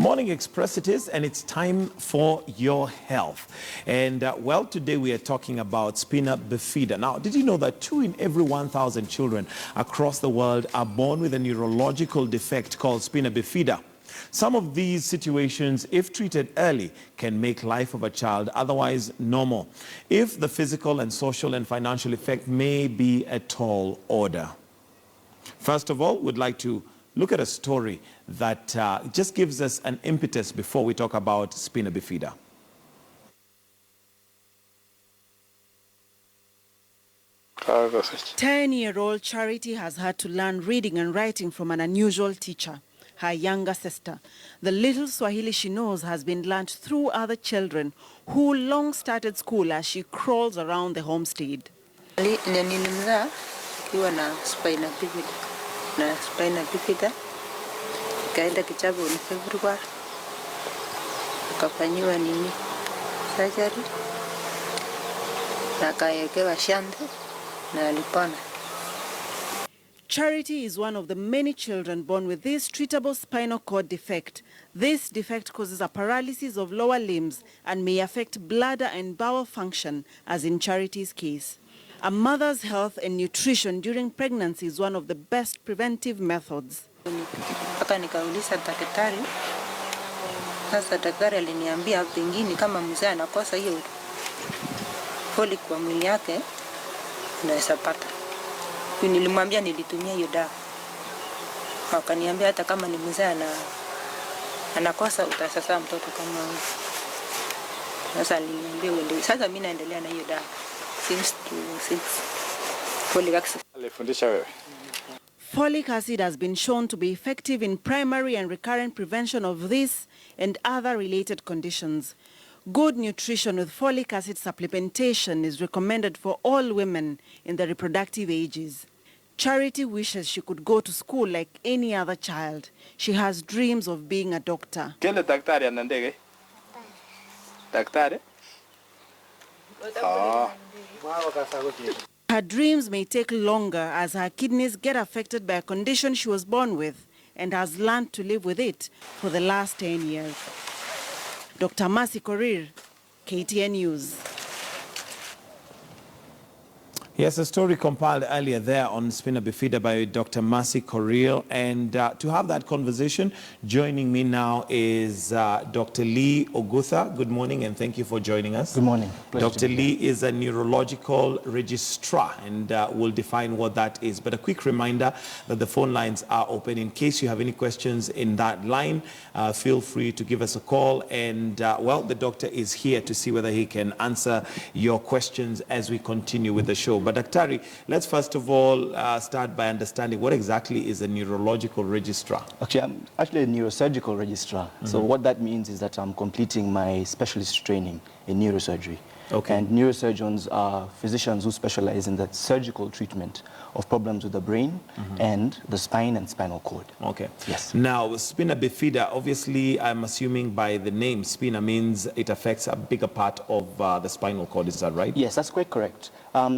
Morning Express it is, and it's time for your health. And well, today we are talking about Spina bifida. Now, did you know that 2 in every 1,000 children across the world are born with a neurological defect called Spina bifida? Some of these situations, if treated early, can make life of a child otherwise normal, if the physical and social and financial effect may be a tall order. First of all, we'd like to look at a story that just gives us an impetus before we talk about Spina bifida. Ten-year-old Charity has had to learn reading and writing from an unusual teacher, her younger sister. The little Swahili she knows has been learnt through other children who long started school as she crawls around the homestead. Spina bifida kaenda kichabu ni February akafanyiwa nini surgery na kaekewa shande na alipona. Charity is one of the many children born with this treatable spinal cord defect. This defect causes a paralysis of lower limbs and may affect bladder and bowel function, as in Charity's case. A mother's health and nutrition during pregnancy is one of the best preventive methods. Mpaka nikauliza daktari, sasa daktari aliniambia pengine kama mzee anakosa hiyo folic kwa mwili yake anaweza pata. Nilimwambia nilitumia hiyo dawa. Akaniambia hata kama ni mzee anakosa utasasa mtoto kama huyo. Sasa aliniambia uende. Sasa mimi naendelea na hiyo dawa. Folic acid has been shown to be effective in primary and recurrent prevention of this and other related conditions. Good nutrition with folic acid supplementation is recommended for all women in the reproductive ages. Charity wishes she could go to school like any other child. She has dreams of being a doctor. Her dreams may take longer as her kidneys get affected by a condition she was born with and has learned to live with it for the last 10 years. Dr. Mercy Korir, KTN News. Yes, a story compiled earlier there on Spina bifida by Dr. Mercy Korir. And to have that conversation, joining me now is Dr. Lee Ogutha. Good morning and thank you for joining us. Good morning. Dr. Lee is a neurological registrar and will define what that is. But a quick reminder that the phone lines are open. In case you have any questions in that line, feel free to give us a call. And well, the doctor is here to see whether he can answer your questions as we continue with the show. But Daktari, let's first of all start by understanding what exactly is a neurological registrar. Actually, I'm actually a neurosurgical registrar. So what that means is that I'm completing my specialist training in neurosurgery. Okay. And neurosurgeons are physicians who specialize in the surgical treatment of problems with the brain and the spine and spinal cord. Okay. Yes. Now, Spina bifida, obviously, I'm assuming by the name, Spina means it affects a bigger part of the spinal cord. Is that right? Yes, that's quite correct.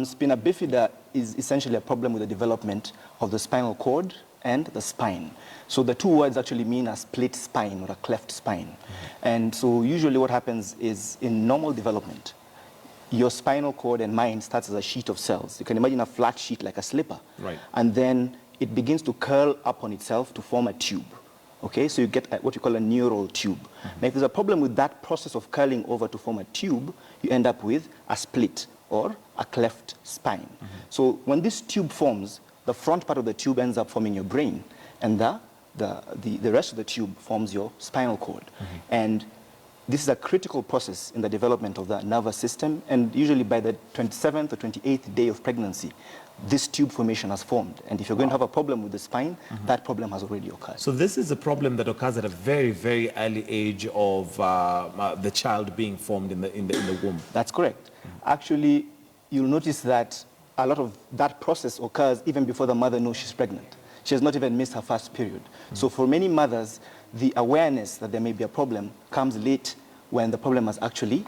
Spina bifida is essentially a problem with the development of the spinal cord and the spine. So the two words actually mean a split spine or a cleft spine. And so usually what happens is in normal development, your spinal cord and mind starts as a sheet of cells. You can imagine a flat sheet like a slipper. Right. And then it begins to curl up on itself to form a tube. Okay, so you get what you call a neural tube. Now if there's a problem with that process of curling over to form a tube, you end up with a split or a cleft spine. So when this tube forms, the front part of the tube ends up forming your brain, and the rest of the tube forms your spinal cord. And this is a critical process in the development of the nervous system, and usually by the 27th or 28th day of pregnancy, this tube formation has formed. And if you're going to have a problem with the spine, that problem has already occurred. So this is a problem that occurs at a very, very early age of the child being formed in the womb. That's correct. Actually, you'll notice that a lot of that process occurs even before the mother knows she's pregnant. She has not even missed her first period. So for many mothers, the awareness that there may be a problem comes late when the problem has actually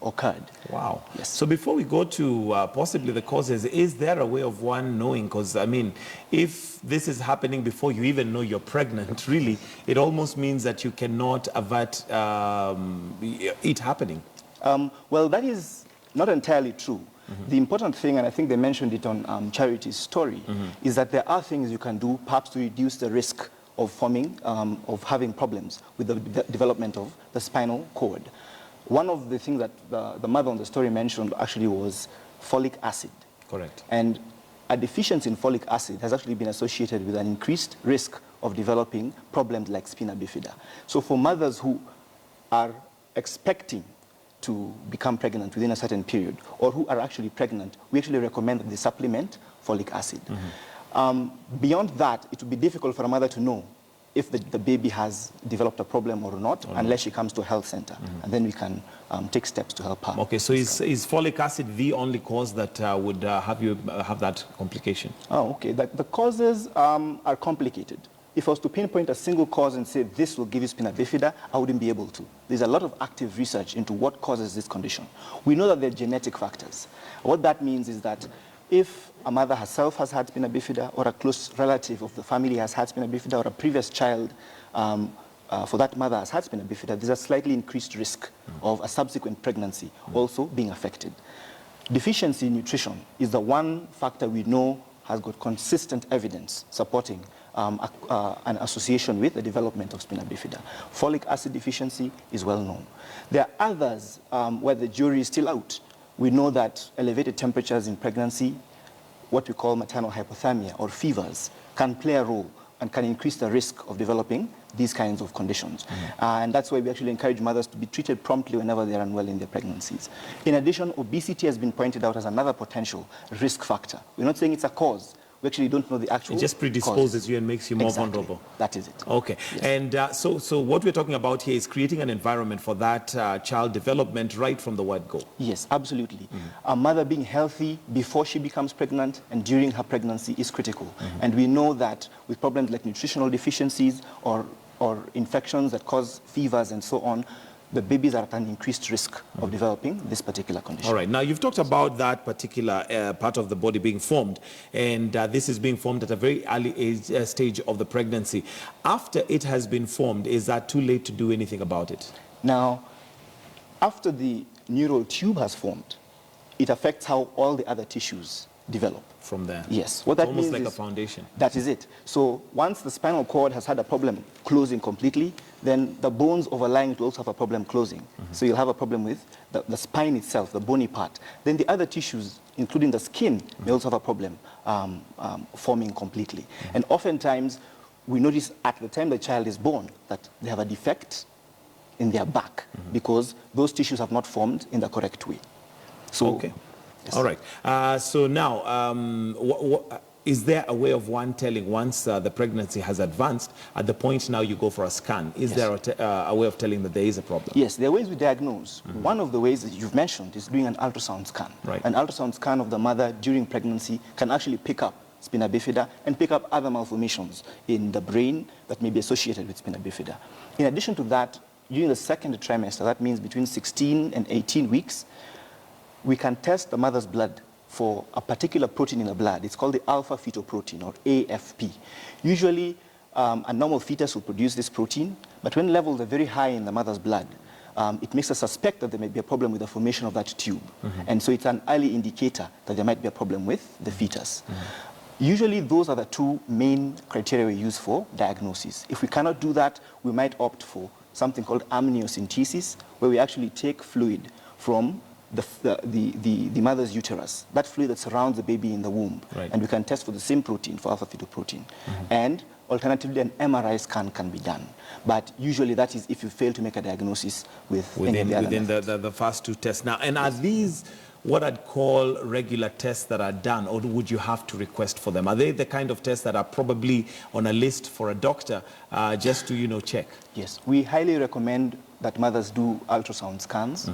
occurred. Wow. Yes. So before we go to possibly the causes, is there a way of one knowing? Because, I mean, if this is happening before you even know you're pregnant, really, it almost means that you cannot avert it happening. Well, that is not entirely true. The important thing, and I think they mentioned it on Charity's story, is that there are things you can do perhaps to reduce the risk of forming, of having problems with the development of the spinal cord. One of the things that the mother on the story mentioned actually was folic acid. Correct. And a deficiency in folic acid has actually been associated with an increased risk of developing problems like spina bifida. So for mothers who are expecting to become pregnant within a certain period, or who are actually pregnant, we actually recommend that they supplement folic acid. Beyond that, it would be difficult for a mother to know if the baby has developed a problem or not, unless she comes to a health center. And then we can take steps to help her. Okay, so is folic acid the only cause that would have you have that complication? Oh, okay. The causes are complicated. If I was to pinpoint a single cause and say this will give you spina bifida, I wouldn't be able to. There's a lot of active research into what causes this condition. We know that there are genetic factors. What that means is that if a mother herself has had spina bifida, or a close relative of the family has had spina bifida, or a previous child for that mother has had spina bifida, there's a slightly increased risk of a subsequent pregnancy also being affected. Deficiency in nutrition is the one factor we know has got consistent evidence supporting an association with the development of spina bifida. Folic acid deficiency is well known. There are others where the jury is still out. We know that elevated temperatures in pregnancy, what we call maternal hypothermia or fevers, can play a role and can increase the risk of developing these kinds of conditions. And that's why we actually encourage mothers to be treated promptly whenever they're unwell in their pregnancies. In addition, obesity has been pointed out as another potential risk factor. We're not saying it's a cause. We actually don't know the actual It just predisposes you and makes you more vulnerable. That is it. Okay. Yes. And so what we're talking about here is creating an environment for that child development right from the word go. Yes, absolutely. A mother being healthy before she becomes pregnant and during her pregnancy is critical. And we know that with problems like nutritional deficiencies or infections that cause fevers and so on, the babies are at an increased risk of developing this particular condition. All right. Now, you've talked about that particular part of the body being formed, and this is being formed at a very early stage of the pregnancy. After it has been formed, is that too late to do anything about it? Now, after the neural tube has formed, it affects how all the other tissues develop. From there? Yes. What that almost means like is a foundation. That is it. So once the spinal cord has had a problem closing completely, then the bones overlying it will also have a problem closing. So you'll have a problem with the spine itself, the bony part. Then the other tissues, including the skin, may also have a problem forming completely. And oftentimes, we notice at the time the child is born that they have a defect in their back because those tissues have not formed in the correct way. So, okay. Yes. All right. So now, is there a way of one telling once the pregnancy has advanced, at the point now you go for a scan? Is there a way of telling that there is a problem? Yes, there are ways we diagnose. One of the ways that you've mentioned is doing an ultrasound scan. Right. An ultrasound scan of the mother during pregnancy can actually pick up spina bifida and pick up other malformations in the brain that may be associated with spina bifida. In addition to that, during the second trimester, that means between 16 and 18 weeks, we can test the mother's blood for a particular protein in the blood. It's called the alpha-fetoprotein, or AFP. Usually, a normal fetus will produce this protein, but when levels are very high in the mother's blood, it makes us suspect that there may be a problem with the formation of that tube. And so it's an early indicator that there might be a problem with the fetus. Usually, those are the two main criteria we use for diagnosis. If we cannot do that, we might opt for something called amniocentesis, where we actually take fluid from the mother's uterus, that fluid that surrounds the baby in the womb. Right. And we can test for the same protein, for alpha-fetoprotein. And alternatively, an MRI scan can be done. But usually that is if you fail to make a diagnosis within the first two tests. Now, and are these what I'd call regular tests that are done, or would you have to request for them? Are they the kind of tests that are probably on a list for a doctor just to, check? Yes, we highly recommend that mothers do ultrasound scans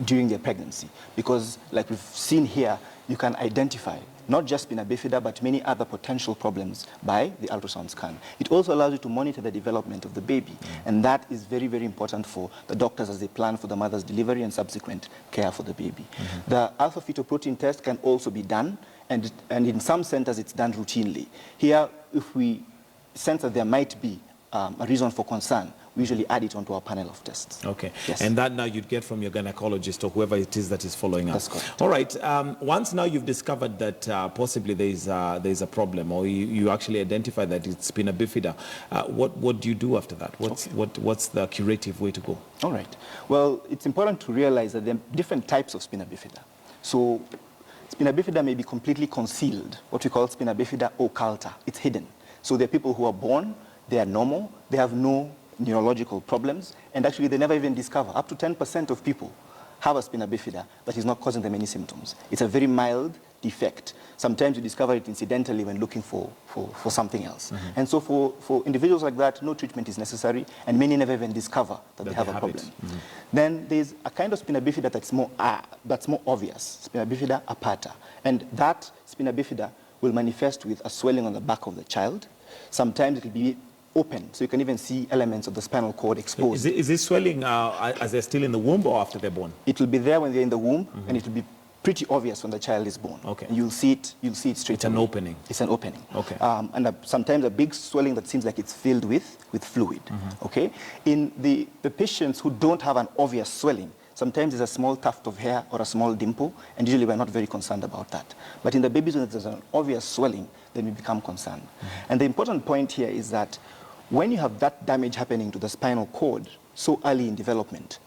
during their pregnancy, because like we've seen here, you can identify not just spina bifida, but many other potential problems by the ultrasound scan. It also allows you to monitor the development of the baby, and that is very, very important for the doctors as they plan for the mother's delivery and subsequent care for the baby. The alpha-fetoprotein test can also be done, and in some centers it's done routinely. Here, if we sense that there might be a reason for concern, we usually add it onto our panel of tests. Okay. Yes. And that now you'd get from your gynecologist or whoever it is that is following up. That's correct. All right. Once now you've discovered that possibly there's a problem, or you actually identify that it's spina bifida, what do you do after that? What's the curative way to go? All right. Well, it's important to realize that there are different types of spina bifida. So spina bifida may be completely concealed, what we call spina bifida occulta. It's hidden. So there are people who are born, they are normal, they have no neurological problems, and actually they never even discover. Up to 10% of people have a spina bifida that is not causing them any symptoms. It's a very mild defect. Sometimes you discover it incidentally when looking for something else. And so for individuals like that, no treatment is necessary, and many never even discover that they have a problem. Then there's a kind of spina bifida that's more obvious, spina bifida aperta. And that spina bifida will manifest with a swelling on the back of the child. Sometimes it will be open, so you can even see elements of the spinal cord exposed. Is this swelling as they're still in the womb or after they're born? It will be there when they're in the womb, and it will be pretty obvious when the child is born. Okay. And you'll see it straight It's an away. opening. It's an opening. Okay. And sometimes a big swelling that seems like it's filled with fluid. Okay. In the patients who don't have an obvious swelling, sometimes there's a small tuft of hair or a small dimple, and usually we're not very concerned about that. But in the babies when there's an obvious swelling, then we become concerned. And the important point here is that when you have that damage happening to the spinal cord so early in development,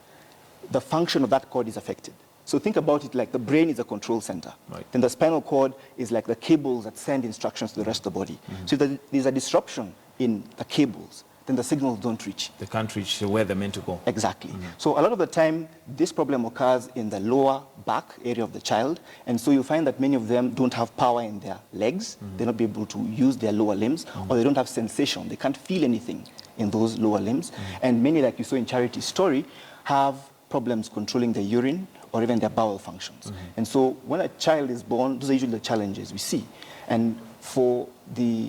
the function of that cord is affected. So think about it like the brain is a control center. Right. Then the spinal cord is like the cables that send instructions to the rest of the body. So if there's a disruption in the cables, then the signals don't reach. They can't reach where they're meant to go. Exactly. So a lot of the time, this problem occurs in the lower back area of the child, and so you find that many of them don't have power in their legs, they're not be able to use their lower limbs, or they don't have sensation, they can't feel anything in those lower limbs. And many, like you saw in Charity's story, have problems controlling their urine or even their bowel functions. And so when a child is born, those are usually the challenges we see. And for the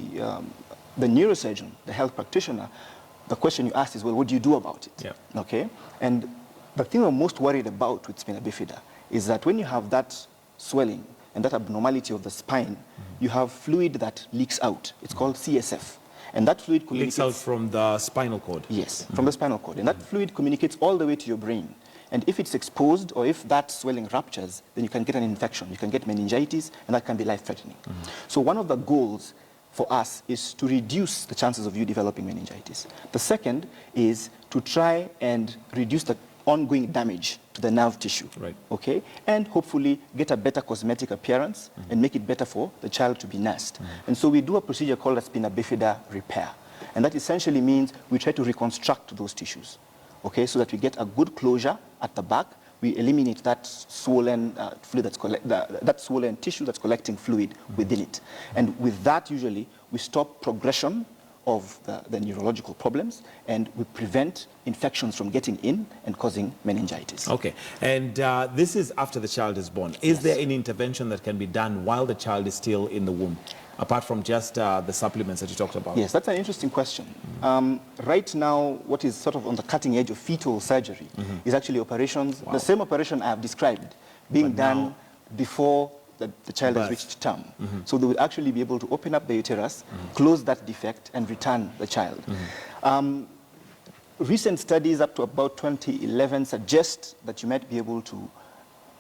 neurosurgeon, the health practitioner, the question you asked is, well, what do you do about it? Yeah. Okay? And the thing I'm most worried about with spina bifida is that when you have that swelling and that abnormality of the spine, you have fluid that leaks out. It's called CSF. And that fluid communicates... Leaks out from the spinal cord? Yes, from the spinal cord. And that fluid communicates all the way to your brain. And if it's exposed or if that swelling ruptures, then you can get an infection. You can get meningitis, and that can be life-threatening. So one of the goals for us is to reduce the chances of you developing meningitis. The second is to try and reduce the ongoing damage to the nerve tissue. Right. Okay? And hopefully get a better cosmetic appearance and make it better for the child to be nursed. And so we do a procedure called a spina bifida repair. And that essentially means we try to reconstruct those tissues. Okay? So that we get a good closure at the back. We eliminate that swollen fluid that swollen tissue that's collecting fluid within it. And with that, usually, we stop progression of the neurological problems, and we prevent infections from getting in and causing meningitis. Okay. And this is after the child is born. Is there any intervention that can be done while the child is still in the womb, apart from just the supplements that you talked about? Yes, that's an interesting question. Right now, what is sort of on the cutting edge of fetal surgery is actually operations, the same operation I have described, being done before the child has reached term. So they would actually be able to open up the uterus, close that defect, and return the child. Recent studies up to about 2011 suggest that you might be able to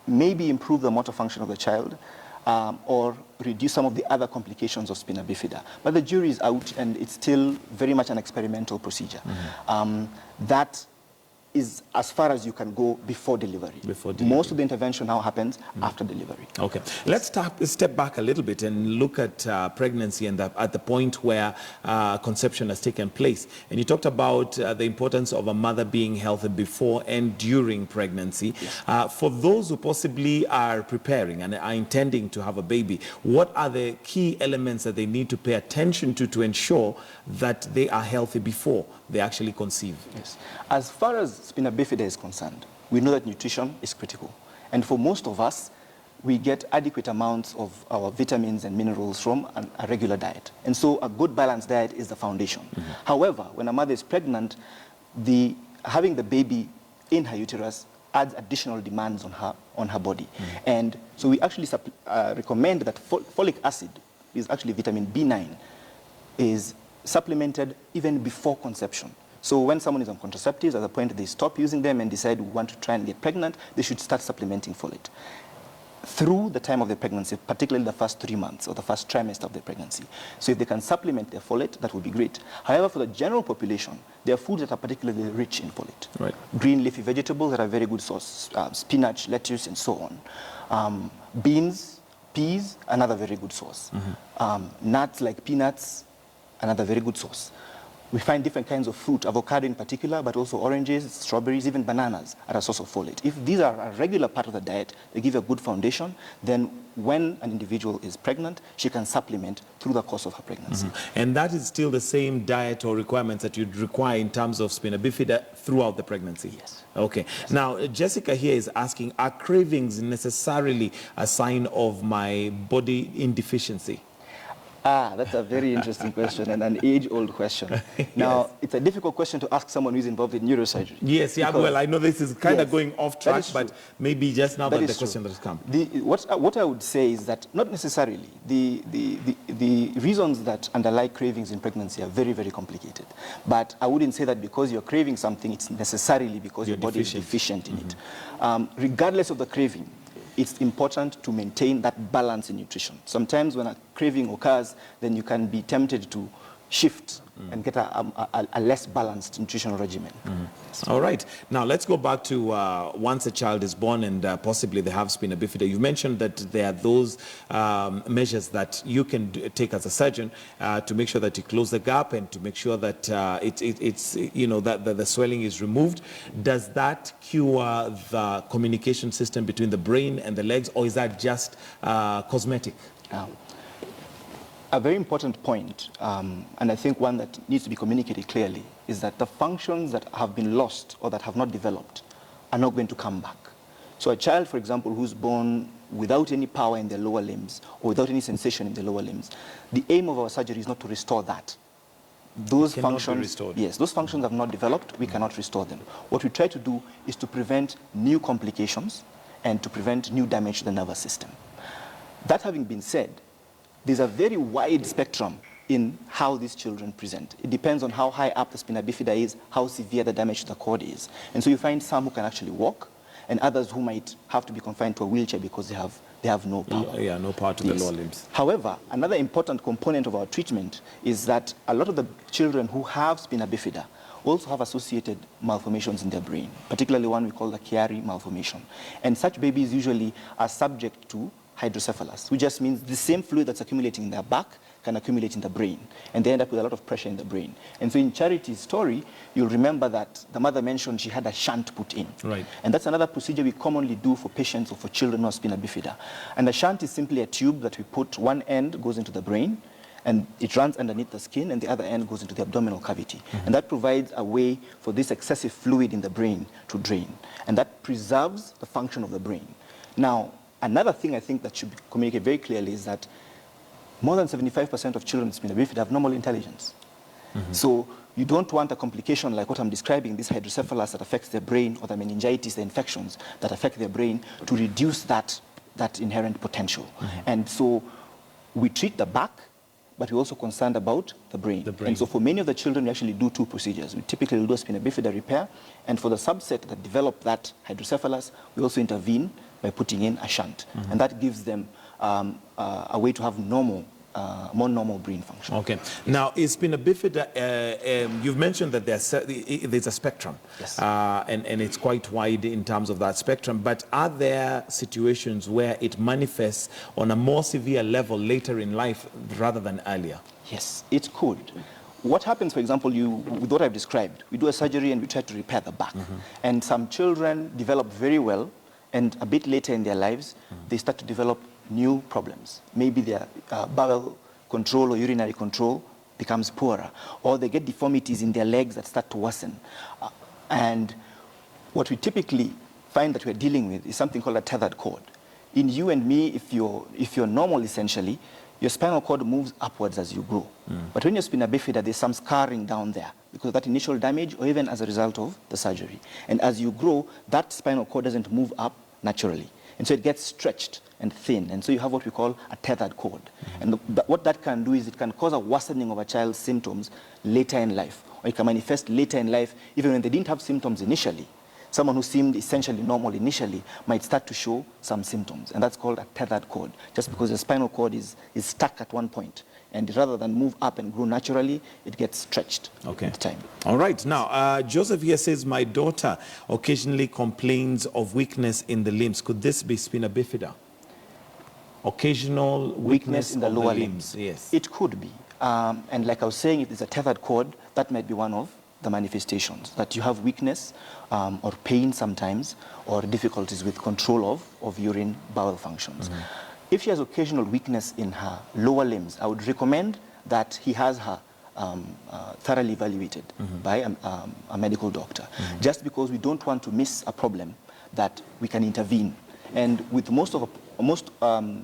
maybe improve the motor function of the child, or reduce some of the other complications of spina bifida. But the jury is out, and it's still very much an experimental procedure. That is as far as you can go before delivery. Most of the intervention now happens after delivery. Okay. Let's step back a little bit and look at pregnancy and at the point where conception has taken place. And you talked about the importance of a mother being healthy before and during pregnancy. Yes. For those who possibly are preparing and are intending to have a baby, what are the key elements that they need to pay attention to ensure that they are healthy before they actually conceive? Yes. As far as spina bifida is concerned, we know that nutrition is critical. And for most of us, we get adequate amounts of our vitamins and minerals from a regular diet. And so a good balanced diet is the foundation. However, when a mother is pregnant, having the baby in her uterus adds additional demands on her body. And so we actually recommend that folic acid, is actually vitamin B9, is supplemented even before conception. So when someone is on contraceptives, at the point they stop using them and decide we want to try and get pregnant, they should start supplementing folate through the time of the pregnancy, particularly the first 3 months or the first trimester of the pregnancy. So if they can supplement their folate, that would be great. However, for the general population, there are foods that are particularly rich in folate. Right. Green leafy vegetables that are a very good source, spinach, lettuce, and so on. Beans, peas, another very good source. Nuts like peanuts, another very good source. We find different kinds of fruit, avocado in particular, but also oranges, strawberries, even bananas are a source of folate. If these are a regular part of the diet, they give a good foundation, then when an individual is pregnant, she can supplement through the course of her pregnancy. And that is still the same diet or requirements that you'd require in terms of Spina bifida throughout the pregnancy? Yes. Okay. Yes. Now, Jessica here is asking, are cravings necessarily a sign of my body insufficiency? That's a very interesting question and an age-old question. Yes. Now, it's a difficult question to ask someone who's involved in neurosurgery. Yes, yeah, well, I know this is kind of going off track, but maybe just now that the question that has come. What I would say is that not necessarily. The reasons that underlie cravings in pregnancy are very, very complicated. But I wouldn't say that because you're craving something, it's necessarily because your body is deficient in it. Regardless of the craving, it's important to maintain that balance in nutrition. Sometimes when a craving occurs, then you can be tempted to shift and get a less balanced nutritional regimen. All right. Now, let's go back to once a child is born and possibly they have Spina bifida. You mentioned that there are those measures that you can take as a surgeon to make sure that you close the gap and to make sure that that the swelling is removed. Does that cure the communication system between the brain and the legs, or is that just cosmetic? A very important point, and I think one that needs to be communicated clearly, is that the functions that have been lost or that have not developed are not going to come back. So a child, for example, who's born without any power in their lower limbs or without any sensation in their lower limbs, the aim of our surgery is not to restore that. Those functions, yes, those functions have not developed, we cannot restore them. What we try to do is to prevent new complications and to prevent new damage to the nervous system. That having been said, there's a very wide spectrum in how these children present. It depends on how high up the Spina bifida is, how severe the damage to the cord is. And so you find some who can actually walk, and others who might have to be confined to a wheelchair because they have no power. Yeah, no power to the lower limbs. However, another important component of our treatment is that a lot of the children who have Spina bifida also have associated malformations in their brain, particularly one we call the Chiari malformation. And such babies usually are subject to hydrocephalus, which just means the same fluid that's accumulating in their back can accumulate in the brain, and they end up with a lot of pressure in the brain. And so in Charity's story, you'll remember that the mother mentioned she had a shunt put in. Right. And that's another procedure we commonly do for patients or for children who have Spina bifida. And the shunt is simply a tube that we put, one end goes into the brain, and it runs underneath the skin, and the other end goes into the abdominal cavity. And that provides a way for this excessive fluid in the brain to drain. And that preserves the function of the brain. Now, another thing I think that should be communicated very clearly is that more than 75% of children with Spina bifida have normal intelligence. So you don't want a complication like what I'm describing, this hydrocephalus that affects their brain, or the meningitis, the infections that affect their brain, to reduce that inherent potential. And so we treat the back, but we're also concerned about the brain. And so for many of the children, we actually do two procedures. We typically do a Spina bifida repair, and for the subset that develop that hydrocephalus, we also intervene by putting in a shunt. And that gives them a way to have more normal brain function. Okay. Now, is Spina bifida, you've mentioned that there's a spectrum. Yes. And it's quite wide in terms of that spectrum, but are there situations where it manifests on a more severe level later in life rather than earlier? Yes, it could. What happens, for example, with what I've described, we do a surgery and we try to repair the back. And some children develop very well, and a bit later in their lives, they start to develop new problems. Maybe their bowel control or urinary control becomes poorer, or they get deformities in their legs that start to worsen. And what we typically find that we're dealing with is something called a tethered cord. in you and me, if you're normal, essentially, your spinal cord moves upwards as you grow. But when you're spina bifida, there's some scarring down there because of that initial damage or even as a result of the surgery. And as you grow, that spinal cord doesn't move up naturally. And so it gets stretched and thin. And so you have what we call a tethered cord. And what that can do is it can cause a worsening of a child's symptoms later in life. Or it can manifest later in life, even when they didn't have symptoms initially. Someone who seemed essentially normal initially might start to show some symptoms. And that's called a tethered cord, just because the spinal cord is stuck at one point. And rather than move up and grow naturally, it gets stretched with time. All right. Now, Joseph here says, my daughter occasionally complains of weakness in the limbs. Could this be spina bifida? Occasional weakness in the of lower limbs. Yes. It could be. And like I was saying, if it's a tethered cord, that might be one of the manifestations, that you have weakness or pain sometimes, or difficulties with control of urine bowel functions. If she has occasional weakness in her lower limbs, I would recommend that he has her thoroughly evaluated by a medical doctor, just because we don't want to miss a problem that we can intervene. And with most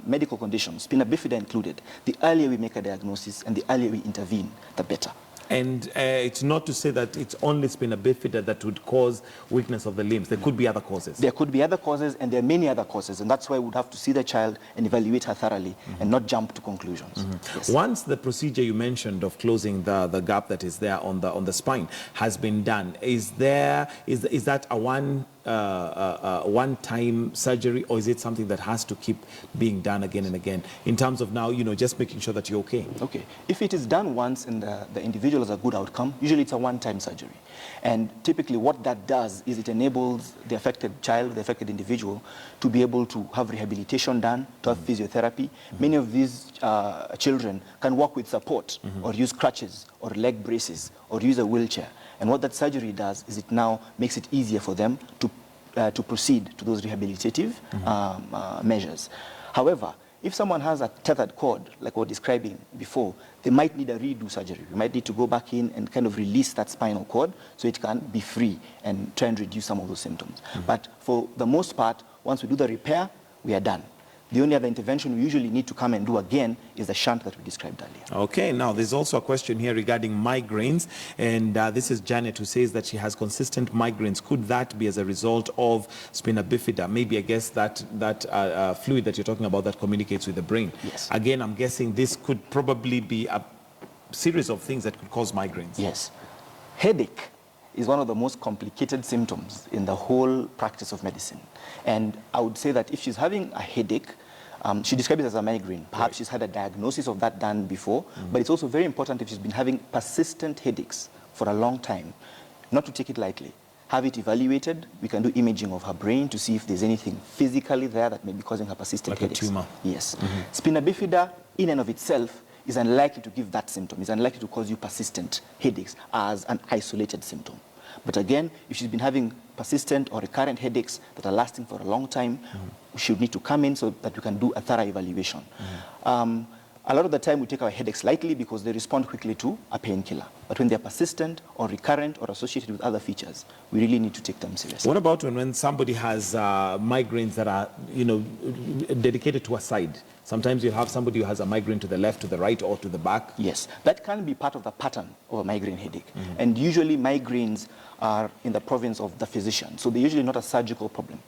medical conditions, spina bifida included, the earlier we make a diagnosis and the earlier we intervene, the better. And it's not to say that it's only spina bifida that would cause weakness of the limbs. There could be other causes. There could be other causes, and there are many other causes, and that's why we would have to see the child and evaluate her thoroughly and not jump to conclusions. Yes. Once the procedure you mentioned of closing the gap that is there on the spine has been done, is that a one-time surgery, or is it something that has to keep being done again and again in terms of now, just making sure that you're okay? Okay. If it is done once and the individual has a good outcome, usually it's a one-time surgery. And typically what that does is it enables the affected child, the affected individual, to be able to have rehabilitation done, to have physiotherapy. Many of these children can walk with support or use crutches or leg braces or use a wheelchair. And what that surgery does is it now makes it easier for them to proceed to those rehabilitative measures. However, if someone has a tethered cord, like we were describing before, they might need a redo surgery. We might need to go back in and kind of release that spinal cord so it can be free and try and reduce some of those symptoms. But for the most part, once we do the repair, we are done. The only other intervention we usually need to come and do again is the shunt that we described earlier. Okay, now there's also a question here regarding migraines, and this is Janet who says that she has consistent migraines. Could that be as a result of spina bifida? Maybe, I guess, that fluid that you're talking about that communicates with the brain. Yes. Again, I'm guessing this could probably be a series of things that could cause migraines. Yes. Headache is one of the most complicated symptoms in the whole practice of medicine. And I would say that if she's having a headache, she describes it as a migraine. Perhaps she's had a diagnosis of that done before, but it's also very important if she's been having persistent headaches for a long time, not to take it lightly. Have it evaluated. We can do imaging of her brain to see if there's anything physically there that may be causing her persistent headaches. Like a tumor. Yes. Spina bifida, in and of itself, is unlikely to give that symptom. It's unlikely to cause you persistent headaches as an isolated symptom. But again, if she's been having persistent or recurrent headaches that are lasting for a long time, she would need to come in so that we can do a thorough evaluation. A lot of the time we take our headaches lightly because they respond quickly to a painkiller. But when they're persistent or recurrent or associated with other features, we really need to take them seriously. What about when somebody has migraines that are, dedicated to a side? Sometimes you have somebody who has a migraine to the left, to the right, or to the back. Yes, that can be part of the pattern of a migraine headache. And usually migraines are in the province of the physician. So they're usually not a surgical problem.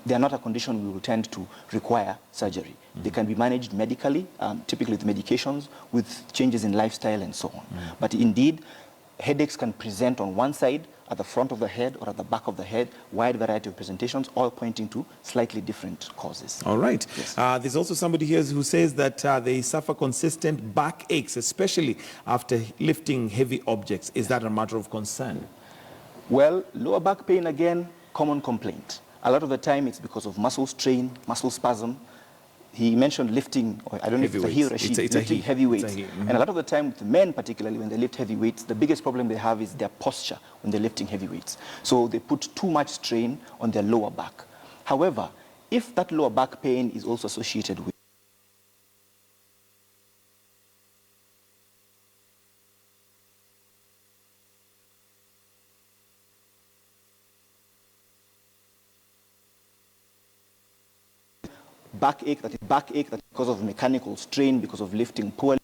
They are not a condition we will tend to require surgery. They can be managed medically, typically with medications, with changes in lifestyle and so on. But indeed, headaches can present on one side, at the front of the head or at the back of the head, wide variety of presentations, all pointing to slightly different causes. All right. Yes. There's also somebody here who says that they suffer consistent back aches, especially after lifting heavy objects. Is that a matter of concern? Well, lower back pain, again, common complaint. A lot of the time it's because of muscle strain, muscle spasm. He mentioned lifting, or I don't know if it's a he or a she, lifting heavy weights. And a lot of the time, with men particularly, when they lift heavy weights, the biggest problem they have is their posture when they're lifting heavy weights. So they put too much strain on their lower back. However, if that lower back pain is also associated with backache that is because of mechanical strain, because of lifting poorly.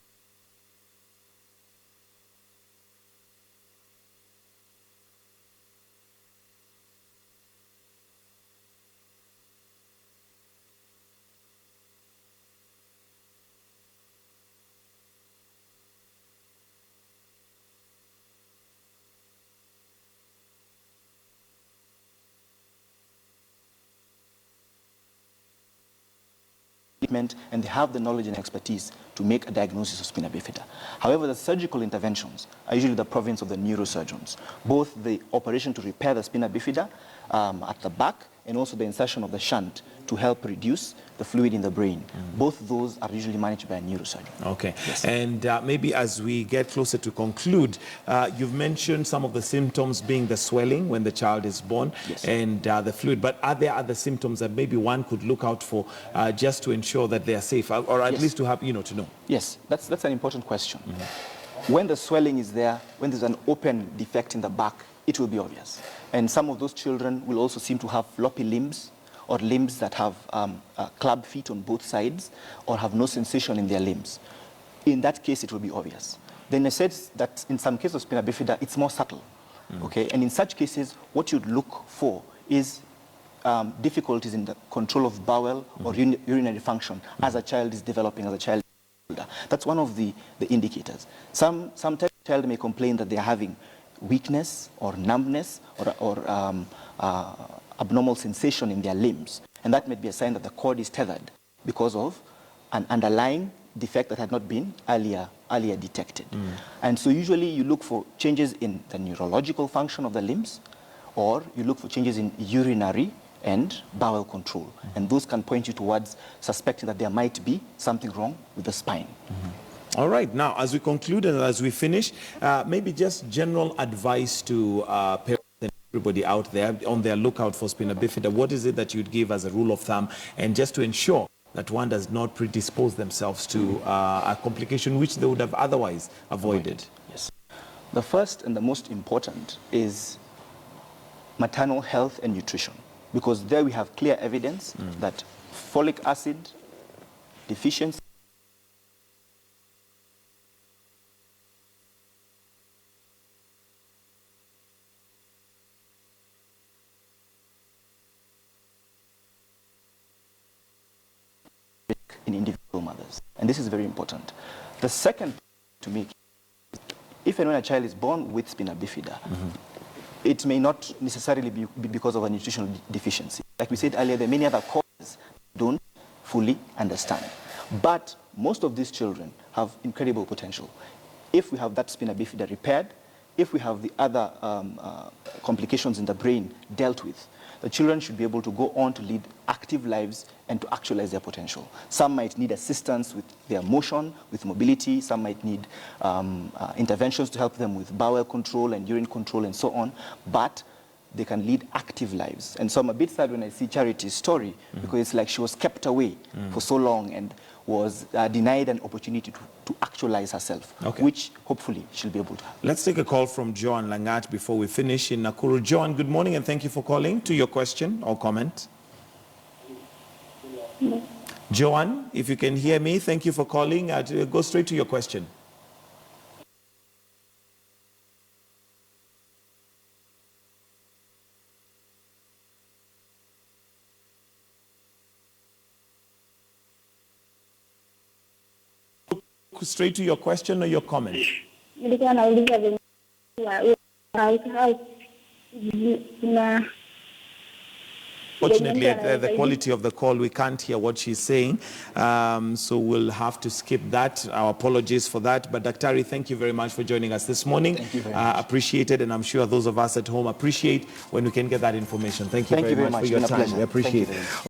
And they have the knowledge and expertise to make a diagnosis of spina bifida. However, the surgical interventions are usually the province of the neurosurgeons. Both the operation to repair the spina bifida at the back and also the insertion of the shunt to help reduce the fluid in the brain. Both those are usually managed by a neurosurgeon. Okay. Yes. And maybe as we get closer to conclude, you've mentioned some of the symptoms being the swelling when the child is born. Yes. And the fluid. But are there other symptoms that maybe one could look out for just to ensure that they are safe, or at Yes. least to have, to know? Yes, that's an important question. When the swelling is there, when there's an open defect in the back, it will be obvious. And some of those children will also seem to have floppy limbs, or limbs that have club feet on both sides, or have no sensation in their limbs. In that case, it will be obvious. Then I said that in some cases of spina bifida, it's more subtle. Okay? And in such cases, what you'd look for is difficulties in the control of bowel or urinary function as a child is developing, as a child is older. That's one of the indicators. Some child may complain that they are having weakness or numbness or abnormal sensation in their limbs. And that may be a sign that the cord is tethered because of an underlying defect that had not been earlier detected. And so usually you look for changes in the neurological function of the limbs, or you look for changes in urinary and bowel control. And those can point you towards suspecting that there might be something wrong with the spine. All right. Now, as we conclude and as we finish, maybe just general advice to parents and everybody out there on their lookout for spina bifida. What is it that you'd give as a rule of thumb, and just to ensure that one does not predispose themselves to a complication which they would have otherwise avoided? Yes. The first and the most important is maternal health and nutrition, because there we have clear evidence that folic acid deficiency in individual mothers. And this is very important. The second to make, if and when a child is born with spina bifida, it may not necessarily be because of a nutritional deficiency. Like we said earlier, there are many other causes don't fully understand. But most of these children have incredible potential. If we have that spina bifida repaired, if we have the other complications in the brain dealt with, the children should be able to go on to lead active lives and to actualize their potential. Some might need assistance with their motion, with mobility. Some might need interventions to help them with bowel control and urine control and so on. But they can lead active lives. And so I'm a bit sad when I see Charity's story, because it's like she was kept away for so long and was denied an opportunity to actualize herself, which hopefully she'll be able to have. Let's take a call from Joan Langat before we finish in Nakuru. Joan, good morning, and thank you for calling. To your question or comment. Joan, if you can hear me, thank you for calling. Go straight to your question. Straight to your question or your comment. Fortunately, the quality of the call, we can't hear what she's saying. So we'll have to skip that. Our apologies for that. But Daktari, thank you very much for joining us this morning. Thank you very much. Appreciate it. And I'm sure those of us at home appreciate when we can get that information. Thank you very much for your time. We appreciate it.